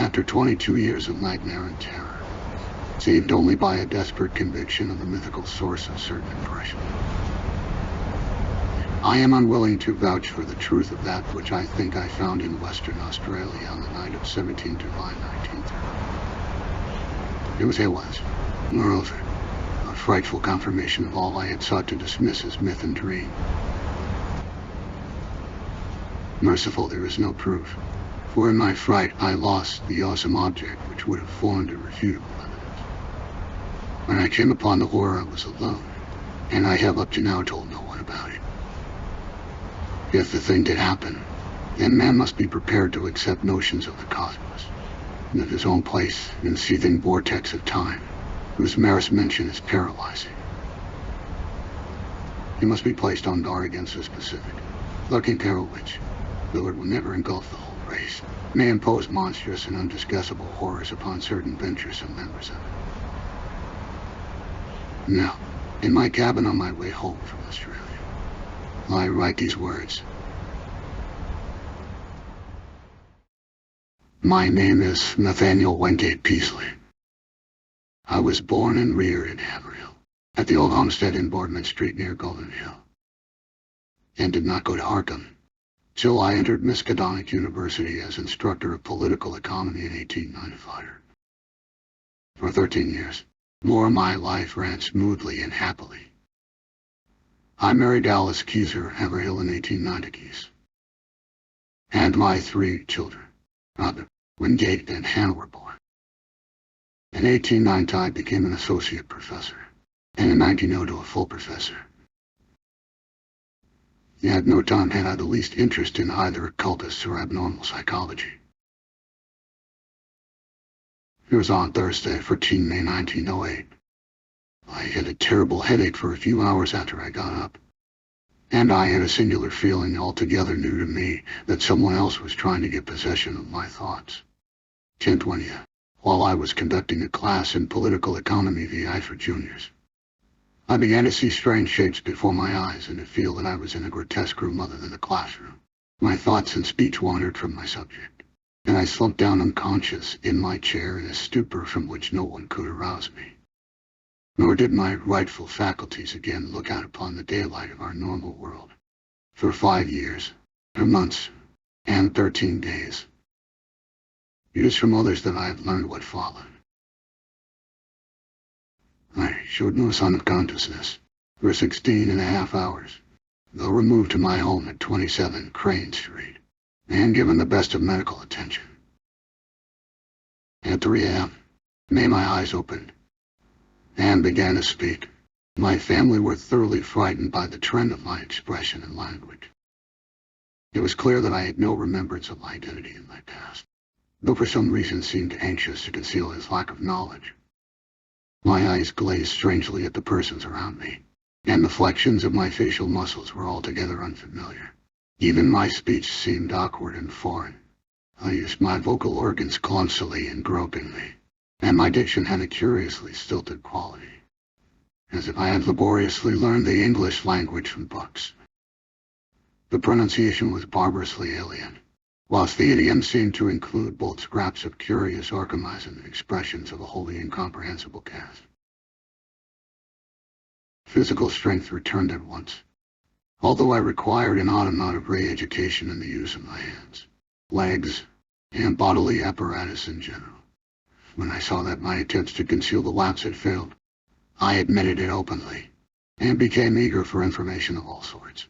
after 22 years of nightmare and terror, saved only by a desperate conviction of the mythical source of certain impressions. I am unwilling to vouch for the truth of that which I think I found in Western Australia on the night of 17 July 1930. It was, moreover, a frightful confirmation of all I had sought to dismiss as myth and dream. Merciful, there is no proof, for in my fright I lost the awesome object which would have formed irrefutable evidence. When I came upon the horror, I was alone, and I have up to now told no one about it. If the thing did happen, then man must be prepared to accept notions of the cosmos, and of his own place in the seething vortex of time, whose merest mention is paralyzing. He must be placed on guard against the specific, lurking peril which, though it will never engulf the whole race, may impose monstrous and undiscussable horrors upon certain venturesome members of it. Now, in my cabin on my way home from Australia, I write these words. My name is Nathaniel Wingate Peasley. I was born and reared in Haverhill, at the old homestead in Boardman Street near Golden Hill, and did not go to Arkham till I entered Miskatonic University as instructor of political economy in 1895. For 13 years, more of my life ran smoothly and happily. I married Alice Keyser Haverhill in 1890, and my 3 children, Robert, Wingate, and Hannah, were born. In 1890 I became an associate professor, and in 1902 a full professor. At no time had I the least interest in either occultists or abnormal psychology. It was on Thursday, 14 May 1908. I had a terrible headache for a few hours after I got up, and I had a singular feeling altogether new to me that someone else was trying to get possession of my thoughts. 10:20, while I was conducting a class in political economy VI for juniors, I began to see strange shapes before my eyes and to feel that I was in a grotesque room other than the classroom. My thoughts and speech wandered from my subject, and I slumped down unconscious in my chair in a stupor from which no one could arouse me. Nor did my rightful faculties again look out upon the daylight of our normal world. For 5 years, or months, and 13 days. It is from others that I have learned what followed. I showed no sign of consciousness for 16.5 hours, though removed to my home at 27 Crane Street, and given the best of medical attention. At 3 a.m., my eyes opened, and began to speak. My family were thoroughly frightened by the trend of my expression and language. It was clear that I had no remembrance of my identity in my past, though for some reason seemed anxious to conceal his lack of knowledge. My eyes glazed strangely at the persons around me, and the flexions of my facial muscles were altogether unfamiliar. Even my speech seemed awkward and foreign. I used my vocal organs clumsily and gropingly, and my diction had a curiously stilted quality, as if I had laboriously learned the English language from books. The pronunciation was barbarously alien, whilst the idiom seemed to include both scraps of curious orchesms and expressions of a wholly incomprehensible cast. Physical strength returned at once, although I required an odd amount of re-education in the use of my hands, legs, and bodily apparatus in general. When I saw that my attempts to conceal the lapse had failed, I admitted it openly, and became eager for information of all sorts.